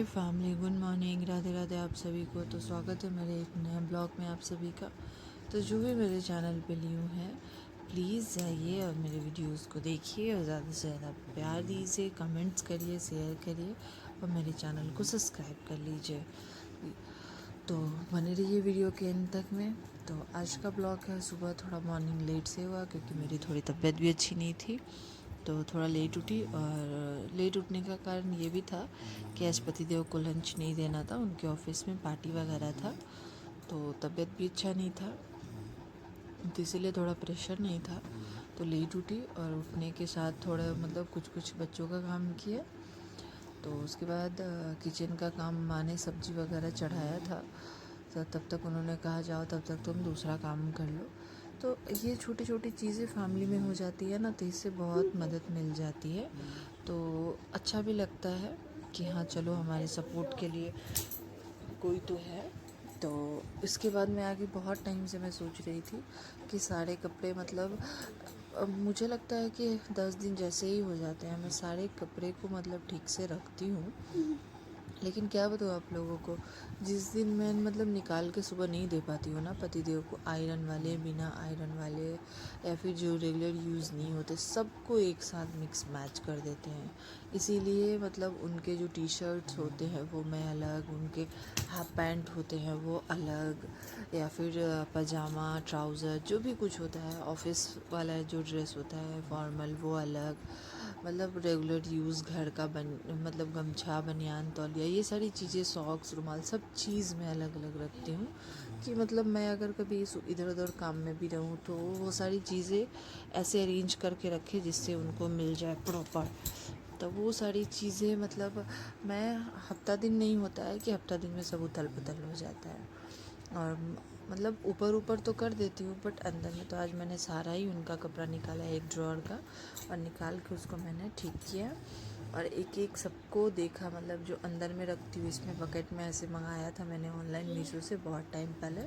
हे family, good morning, Radhe Radhe आप सभी को। तो स्वागत है मेरे एक नए ब्लॉग में आप सभी का। तो जो भी मेरे चैनल पे न्यू है, प्लीज़ जाइए और मेरे वीडियोस को देखिए और ज़्यादा से ज़्यादा प्यार दीजिए, कमेंट्स करिए, शेयर करिए और मेरे चैनल को सब्सक्राइब कर लीजिए। तो बने रहिए वीडियो के एंड तक में। तो आज का ब्लॉग है, सुबह थोड़ा मॉर्निंग लेट से हुआ क्योंकि मेरी थोड़ी तबीयत भी अच्छी नहीं थी, तो थोड़ा लेट उठी। और लेट उठने का कारण ये भी था कि आज पतिदेव को लंच नहीं देना था, उनके ऑफिस में पार्टी वगैरह था, तो तबीयत भी अच्छा नहीं था, तो इसीलिए थोड़ा प्रेशर नहीं था। तो लेट उठी और उठने के साथ थोड़ा कुछ कुछ बच्चों का काम किया। तो उसके बाद किचन का काम, माँ ने सब्जी वगैरह चढ़ाया था, तो तब तक उन्होंने कहा जाओ तब तक तुम दूसरा काम कर लो। तो ये छोटी छोटी चीज़ें फैमिली में हो जाती है ना, तो इससे बहुत मदद मिल जाती है। तो अच्छा भी लगता है कि हाँ चलो हमारे सपोर्ट के लिए कोई तो है। तो इसके बाद मैं आगे बहुत टाइम से मैं सोच रही थी कि सारे कपड़े अब मुझे लगता है कि 10 दिन जैसे ही हो जाते हैं, मैं सारे कपड़े को ठीक से रखती हूँ। लेकिन क्या बताऊँ आप लोगों को, जिस दिन मैं निकाल के सुबह नहीं दे पाती हूँ ना पतिदेव को, आयरन वाले, बिना आयरन वाले, या फिर जो रेगुलर यूज़ नहीं होते, सबको एक साथ मिक्स मैच कर देते हैं। इसीलिए उनके जो टी शर्ट्स होते हैं वो मैं अलग, उनके हाफ पैंट होते हैं वो अलग, या फिर पजामा, ट्राउज़र, जो भी कुछ होता है, ऑफिस वाला जो ड्रेस होता है फॉर्मल, वो अलग, रेगुलर यूज़ घर का गमछा, बनियान, तौलिया, ये सारी चीज़ें, सॉक्स, रुमाल, सब चीज़ मैं अलग अलग रखती हूँ कि मैं अगर कभी इधर उधर काम में भी रहूँ तो वो सारी चीज़ें ऐसे अरेंज करके रखे जिससे उनको मिल जाए प्रॉपर। तो वो सारी चीज़ें मैं, हफ्ता दिन नहीं होता है कि हफ्ता दिन में सब उथल पुथल हो जाता है। और ऊपर ऊपर तो कर देती हूँ, बट अंदर में तो आज मैंने सारा ही उनका कपड़ा निकाला, एक ड्रॉअर का, और निकाल के उसको मैंने ठीक किया और एक एक सबको देखा। जो अंदर में रखती हूँ, इसमें बकेट में ऐसे मंगाया था मैंने ऑनलाइन मीशो से बहुत टाइम पहले,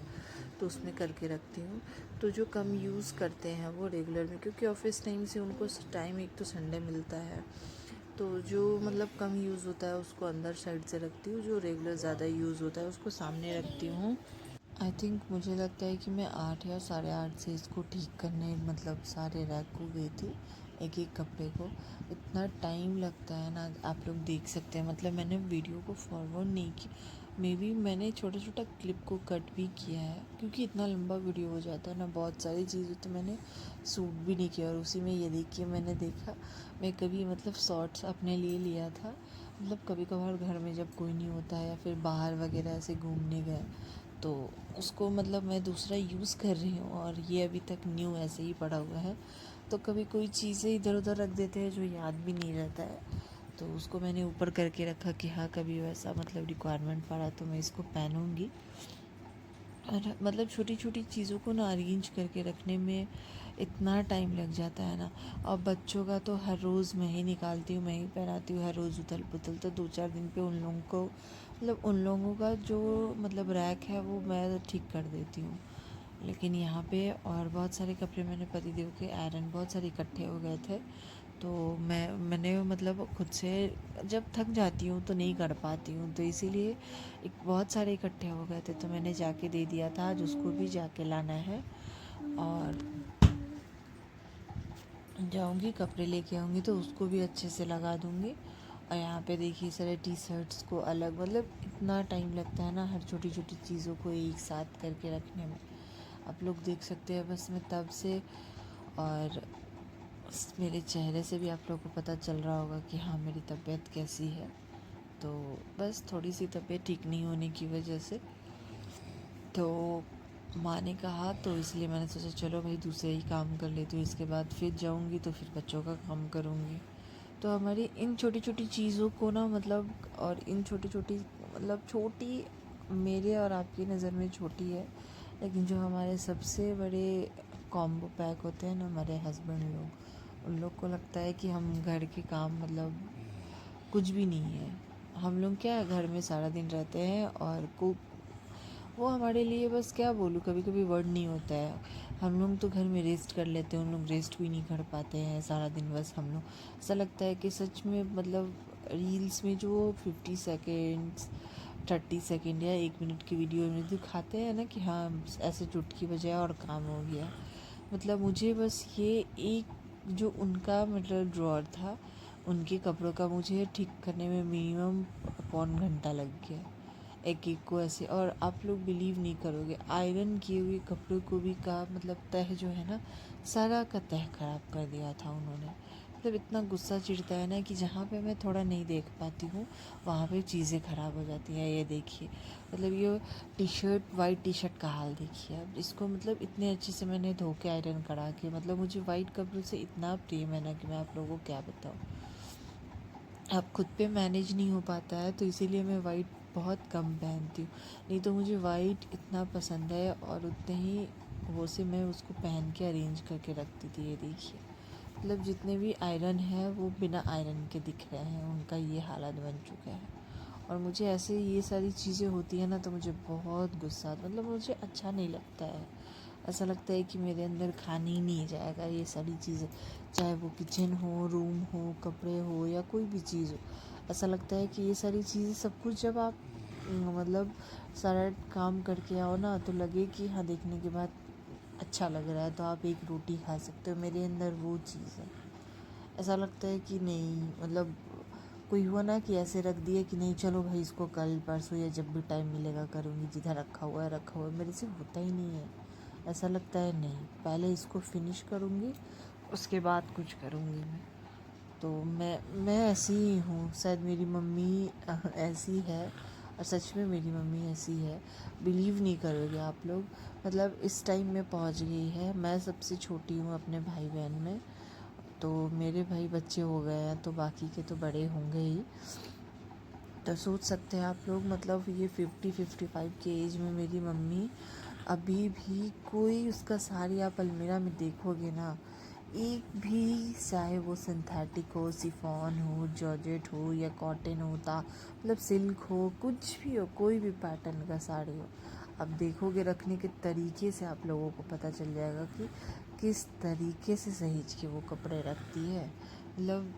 तो उसमें करके रखती हूँ। तो जो कम यूज़ करते हैं वो रेगुलर में, क्योंकि ऑफिस टाइम से उनको टाइम एक तो संडे मिलता है, तो जो कम यूज़ होता है उसको अंदर साइड से रखती हूँ, जो रेगुलर ज़्यादा यूज़ होता है उसको सामने रखती हूँ। आई थिंक मुझे लगता है कि मैं 8 या 8:30 से इसको ठीक करने सारे रैक को गई थी, एक एक कपड़े को। इतना टाइम लगता है ना, आप लोग देख सकते हैं। मैंने वीडियो को फॉरवर्ड नहीं की, मे बी मैंने छोटा छोटा क्लिप को कट भी किया है, क्योंकि इतना लंबा वीडियो हो जाता है ना, बहुत सारी चीज़ें तो मैंने शूट भी नहीं किया। और उसी में ये देखिए, मैंने देखा, मैं कभी शॉर्ट्स अपने लिए लिया था, कभी कभार घर में जब कोई नहीं होता है या फिर बाहर वगैरह ऐसे घूमने गए, तो उसको मैं दूसरा यूज़ कर रही हूँ और ये अभी तक न्यू ऐसे ही पड़ा हुआ है। तो कभी कोई चीज़ें इधर उधर रख देते हैं जो याद भी नहीं रहता है, तो उसको मैंने ऊपर करके रखा कि हाँ कभी वैसा रिक्वायरमेंट पड़ा तो मैं इसको पहनूँगी। और छोटी छोटी चीज़ों को ना अरेंज करके रखने में इतना टाइम लग जाता है ना। और बच्चों का तो हर रोज़ मैं ही निकालती हूँ, मैं ही पहनाती हूँ, हर रोज़ उथल पुथल, तो 2-4 दिन पे उन लोगों को उन लोगों का जो रैक है वो मैं ठीक कर देती हूँ। लेकिन यहाँ पे और बहुत सारे कपड़े मैंने पतिदेव के आयरन बहुत सारे इकट्ठे हो गए थे, तो मैंने खुद से जब थक जाती हूँ तो नहीं कर पाती हूँ, तो इसीलिए एक बहुत सारे इकट्ठे हो गए थे, तो मैंने जाके दे दिया था, आज उसको भी जाके लाना है। और जाऊँगी कपड़े लेके आऊँगी तो उसको भी अच्छे से लगा दूँगी। और यहाँ पे देखिए सारे टी शर्ट्स को अलग, इतना टाइम लगता है ना हर छोटी छोटी चीज़ों को एक साथ करके रखने में, आप लोग देख सकते हैं बस मैं तब से। और मेरे चेहरे से भी आप लोगों को पता चल रहा होगा कि हाँ मेरी तबीयत कैसी है। तो बस थोड़ी सी तबीयत ठीक नहीं होने की वजह से, तो माँ ने कहा, तो इसलिए मैंने सोचा चलो भाई दूसरे ही काम कर लेती हूँ, इसके बाद फिर जाऊँगी तो फिर बच्चों का काम करूँगी। तो हमारी इन छोटी छोटी चीज़ों को ना और इन छोटी छोटी छोटी मेरे और आपकी नज़र में छोटी है, लेकिन जो हमारे सबसे बड़े कॉम्बो पैक होते हैं ना, हमारे हस्बैंड लोग, उन लोग को लगता है कि हम घर के काम कुछ भी नहीं है। हम लोग क्या है, घर में सारा दिन रहते हैं और वो हमारे लिए बस क्या बोलूँ, कभी कभी वर्ड नहीं होता है। हम लोग तो घर में रेस्ट कर लेते हैं, उन लोग रेस्ट भी नहीं कर पाते हैं सारा दिन। बस हम लोग, ऐसा लगता है कि सच में रील्स में जो 50 सेकेंड्स 30 सेकेंड या 1 मिनट की वीडियो में दिखाते हैं ना कि हाँ ऐसे चुटकी बजाया और काम हो गया। मतलब मुझे बस ये एक जो उनका मतलब ड्रॉअर था, उनके कपड़ों का मुझे ठीक करने में मिनिमम पौन घंटा लग गया एक एक को ऐसे। और आप लोग बिलीव नहीं करोगे, आयरन किए हुए कपड़ों को भी का मतलब तह जो है ना, सारा का तह खराब कर दिया था उन्होंने। मतलब इतना गुस्सा चिढ़ता है ना कि जहाँ पे मैं थोड़ा नहीं देख पाती हूँ वहाँ पे चीज़ें ख़राब हो जाती हैं। ये देखिए, मतलब ये T shirt, white T shirt का हाल देखिए अब इसको। मतलब इतने अच्छे से मैंने धो के आयरन करा के, मतलब मुझे वाइट कपड़ों से इतना प्रेम है ना कि मैं आप लोगों को क्या बताऊँ। अब खुद पे मैनेज नहीं हो पाता है तो इसीलिए मैं वाइट बहुत कम पहनती हूँ। नहीं तो मुझे वाइट इतना पसंद है, और उतने ही वो से मैं उसको पहन के अरेंज करके रखती थी। ये देखिए, मतलब जितने भी आयरन है वो बिना आयरन के दिख रहे हैं, उनका ये हालत बन चुका है। और मुझे ऐसे ये सारी चीज़ें होती है ना तो मुझे बहुत गुस्सा आता, मतलब मुझे अच्छा नहीं लगता है। ऐसा लगता है कि मेरे अंदर खाने ही नहीं जाएगा ये सारी चीज़ें, चाहे वो किचन हो, रूम हो, कपड़े हो या कोई भी चीज़ हो। ऐसा लगता है कि ये सारी चीज़ें सब कुछ जब आप मतलब सारा काम करके आओ ना तो लगे कि हाँ देखने के बाद अच्छा लग रहा है तो आप एक रोटी खा सकते हो। मेरे अंदर वो चीज़ है। ऐसा लगता है कि नहीं, मतलब कोई हुआ ना कि ऐसे रख दिया कि नहीं चलो भाई इसको कल परसों या जब भी टाइम मिलेगा करूँगी, जिधर रखा हुआ है रखा हुआ है, मेरे से होता ही नहीं है। ऐसा लगता है नहीं, पहले इसको फिनिश करूँगी उसके बाद कुछ करूँगी मैं। तो मैं ऐसी ही हूँ, शायद मेरी मम्मी ऐसी है, और सच में मेरी मम्मी ऐसी है। बिलीव नहीं करोगे आप लोग, मतलब इस टाइम में पहुँच गई है। मैं सबसे छोटी हूँ अपने भाई बहन में, तो मेरे भाई बच्चे हो गए हैं तो बाकी के तो बड़े होंगे ही। तो सोच सकते हैं आप लोग, मतलब ये 50-55 के एज में मेरी मम्मी अभी भी कोई उसका साड़ी आप अलमीरा में देखोगे ना, एक भी, चाहे वो सिंथेटिक हो, शिफॉन हो, जॉर्जेट हो या कॉटन होता, मतलब सिल्क हो, कुछ भी हो, कोई भी पैटर्न का साड़ी हो, अब देखोगे रखने के तरीके से आप लोगों को पता चल जाएगा कि किस तरीके से सहेज के वो कपड़े रखती है। मतलब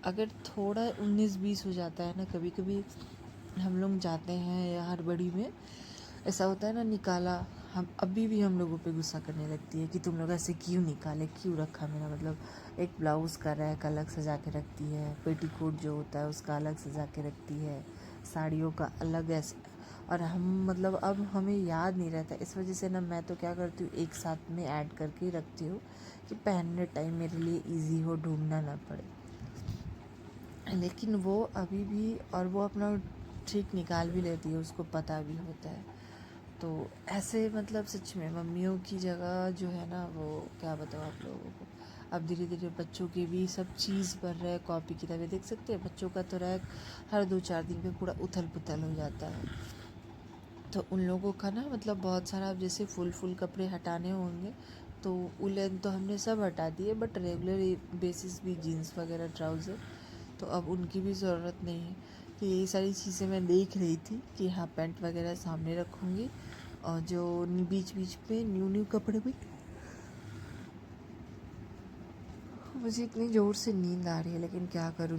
अगर थोड़ा 19-20 हो जाता है ना, कभी कभी हम लोग जाते हैं या हड़बड़ी में ऐसा होता है ना निकाला, हम अभी भी हम लोगों पे गुस्सा करने लगती है कि तुम लोग ऐसे क्यों निकाले, क्यों रखा मेरा, मतलब एक ब्लाउज़ का रैक अलग सजा के रखती है, पेटीकोट जो होता है उसका अलग सजा के रखती है, साड़ियों का अलग ऐसे। और हम मतलब अब हमें याद नहीं रहता, इस वजह से ना मैं तो क्या करती हूँ एक साथ में ऐड करके ही रखती हूँ कि पहनने टाइम मेरे लिए ईजी हो, ढूंढना ना पड़े। लेकिन वो अभी भी, और वो अपना ट्रिक निकाल भी लेती है, उसको पता भी होता है। तो ऐसे मतलब सच में मम्मियों की जगह जो है ना, वो क्या बताऊँ आप लोगों को। अब धीरे धीरे बच्चों के भी सब चीज़ बढ़ रहा है, कॉपी किताबें देख सकते हैं बच्चों का तो रैक हर 2-4 दिन पे पूरा उथल पुथल हो जाता है। तो उन लोगों का ना मतलब बहुत सारा, अब जैसे फुल फुल कपड़े हटाने होंगे तो उलन तो हमने सब हटा दिए, बट रेगुलर बेसिस भी जीन्स वगैरह ट्राउज़र तो अब उनकी भी ज़रूरत नहीं है। तो ये सारी चीज़ें मैं देख रही थी कि हाँ पैंट वगैरह सामने रखूँगी, और जो बीच बीच पे न्यू न्यू कपड़े भी। मुझे इतनी ज़ोर से नींद आ रही है लेकिन क्या करूँ,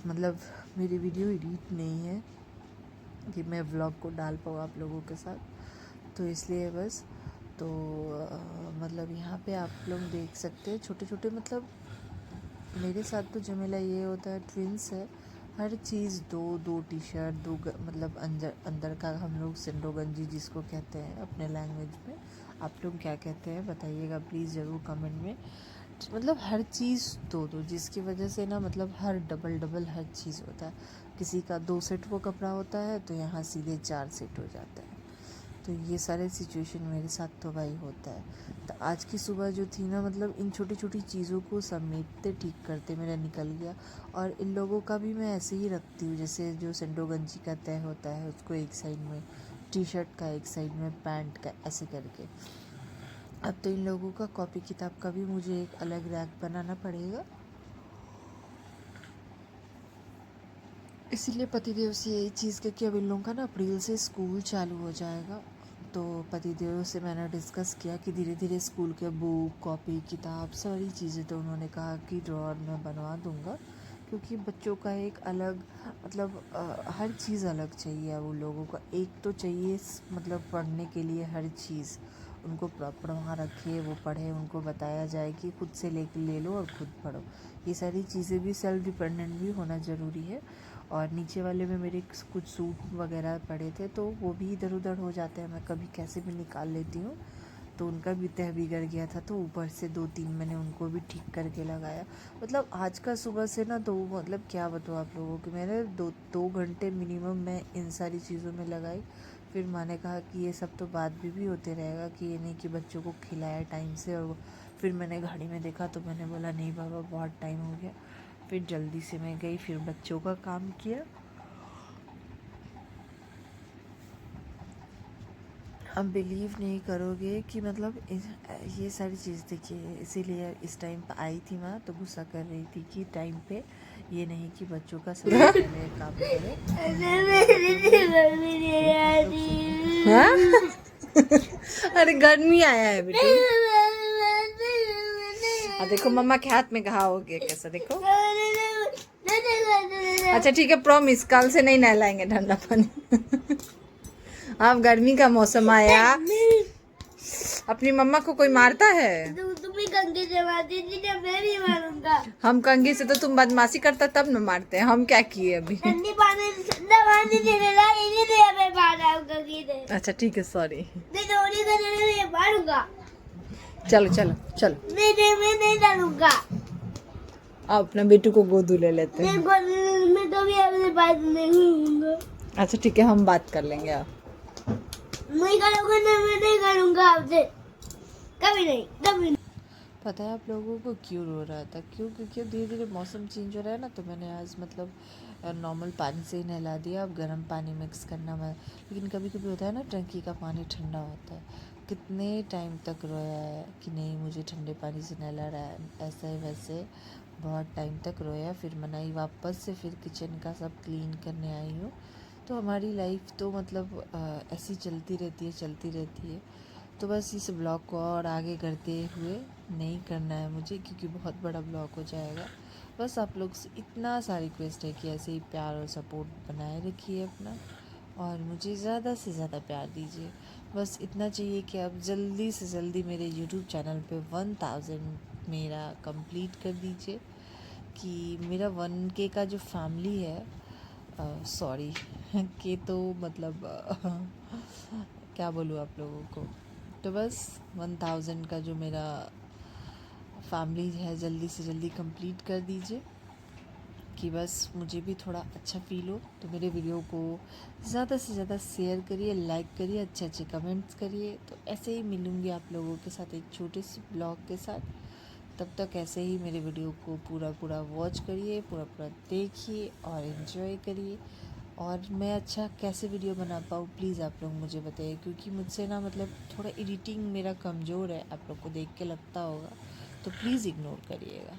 मतलब मेरी वीडियो एडिट नहीं है कि मैं व्लॉग को डाल पाऊँ आप लोगों के साथ, तो इसलिए बस। तो मतलब यहाँ पे आप लोग देख सकते हैं छोटे छोटे, मतलब मेरे साथ तो झमेला ये होता है, ट्विंस है, हर चीज़ दो दो टी शर्ट दो मतलब अंदर अंदर का हम लोग सिंडो गंजी जिसको कहते हैं अपने लैंग्वेज में, आप लोग क्या कहते हैं बताइएगा प्लीज़ ज़रूर कमेंट में। मतलब हर चीज़ दो दो, जिसकी वजह से ना मतलब हर डबल डबल हर चीज़ होता है। किसी का 2 सेट वो कपड़ा होता है तो यहाँ सीधे 4 सेट हो जाता है। तो ये सारे सिचुएशन मेरे साथ तो भाई होता है। तो आज की सुबह जो थी ना, मतलब इन छोटी छोटी चीज़ों को समेटते ठीक करते मेरा निकल गया। और इन लोगों का भी मैं ऐसे ही रखती हूँ, जैसे जो सेंडो गंजी का तय होता है उसको एक साइड में, टी शर्ट का एक साइड में, पैंट का, ऐसे करके। अब तो इन लोगों का कॉपी किताब का भी मुझे एक अलग रैक बनाना पड़ेगा, इसीलिए पतिदेव से यही चीज़ का कि अब इन लोगों का ना अप्रैल से स्कूल चालू हो जाएगा। तो पतिदेव से मैंने डिस्कस किया कि धीरे धीरे स्कूल के बुक, कॉपी किताब सारी चीज़ें, तो उन्होंने कहा कि ड्रॉअर मैं बनवा दूंगा क्योंकि बच्चों का एक अलग मतलब हर चीज़ अलग चाहिए वो लोगों का। एक तो चाहिए मतलब पढ़ने के लिए हर चीज़ उनको प्रॉपर वहाँ रखे, वो पढ़े, उनको बताया जाए कि खुद से ले लो और खुद पढ़ो। ये सारी चीज़ें भी सेल्फ डिपेंडेंट भी होना ज़रूरी है। और नीचे वाले में मेरे कुछ सूट वगैरह पड़े थे तो वो भी इधर उधर हो जाते हैं, मैं कभी कैसे भी निकाल लेती हूँ, तो उनका भी तह बिगड़ गया था, तो ऊपर से 2-3 मैंने उनको भी ठीक करके लगाया। मतलब आज का सुबह से ना, तो मतलब क्या बताऊँ आप लोगों को, मैंने 2 घंटे मिनिमम मैं इन सारी चीज़ों में लगाई। फिर माँ ने कहा कि ये सब तो बाद में भी होते रहेगा, कि ये नहीं कि बच्चों को खिलाया टाइम से। और फिर मैंने घड़ी में देखा तो मैंने बोला नहीं बाबा बहुत टाइम हो गया। फिर जल्दी से मैं गई, फिर बच्चों का काम किया। आप बिलीव नहीं करोगे कि मतलब ये सारी चीज़ देखिए, इसीलिए इस टाइम पे आई थी माँ, तो गुस्सा कर रही थी कि टाइम पे ये नहीं कि बच्चों का सबसे पहले काम करे। अरे गर्मी आया है बेटी। देखो मम्मा के हाथ में घाव हो गया कैसा, देखो। अच्छा ठीक है, प्रॉमिस कल से नहीं नहलाएंगे ठंडा पानी। अब गर्मी का मौसम आया, अपनी मम्मा को कोई मारता है? तुम भी कंघी से मारती थी, मैं भी मारूंगा। हम कंघी से तो तुम बदमाशी करता तब न मारते हैं, हम क्या किए अभी? ठंडी पानी ठंडा पानी देने ला, इन्हीं मैं मार रहा हूं कंघी से। अच्छा ठीक है, सॉरी। मैं मारूंगा। चलो चलो चलो। मैं नहीं डालूंगा। आप अपना बेटू को गोदू ले लेते हैं। मैं कभी आपसे बात नहीं करूंगा। अच्छा ठीक है, हम बात कर लेंगे। आप नहीं करूंगा ना, मैं नहीं करूंगा आपसे, कभी नहीं, कभी नहीं। पता है आप लोगों को क्यों रो रहा था? क्यों? क्योंकि धीरे धीरे मौसम चेंज हो रहा है ना, तो मैंने आज मतलब नॉर्मल पानी से ही नहला दिया। अब गर्म पानी मिक्स करना मैं, लेकिन कभी कभी होता है ना टंकी का पानी ठंडा होता है। कितने टाइम तक रोया है कि नहीं मुझे ठंडे पानी से नहला रहा है, ऐसे वैसे बहुत टाइम तक रोया। फिर मनाई वापस से, फिर किचन का सब क्लीन करने आई हूँ। तो हमारी लाइफ तो मतलब ऐसी चलती रहती है। तो बस इस ब्लॉग को और आगे करते हुए नहीं करना है मुझे, क्योंकि बहुत बड़ा ब्लॉग हो जाएगा। बस आप लोग से इतना सा रिक्वेस्ट है कि ऐसे ही प्यार और सपोर्ट बनाए रखिए अपना, और मुझे ज़्यादा से ज़्यादा प्यार दीजिए। बस इतना चाहिए कि आप जल्दी से जल्दी मेरे यूट्यूब चैनल पे 1000 मेरा कंप्लीट कर दीजिए, कि मेरा 1K का जो फैमिली है, सॉरी के तो मतलब क्या बोलूँ आप लोगों को, तो बस 1000 का जो मेरा फैमिली है जल्दी से जल्दी कंप्लीट कर दीजिए, कि बस मुझे भी थोड़ा अच्छा फील हो। तो मेरे वीडियो को ज़्यादा से ज़्यादा शेयर करिए, लाइक करिए, अच्छे अच्छे कमेंट्स करिए। तो ऐसे ही मिलूँगी आप लोगों के साथ एक छोटे से ब्लॉग के साथ। तब तक ऐसे ही मेरे वीडियो को पूरा वॉच करिए, पूरा देखिए और इन्जॉय करिए। और मैं अच्छा कैसे वीडियो बना पाऊँ प्लीज़ आप लोग मुझे बताइए, क्योंकि मुझसे ना मतलब थोड़ा एडिटिंग मेरा कमज़ोर है, आप लोग को देख के लगता होगा, तो प्लीज़ इग्नोर करिएगा।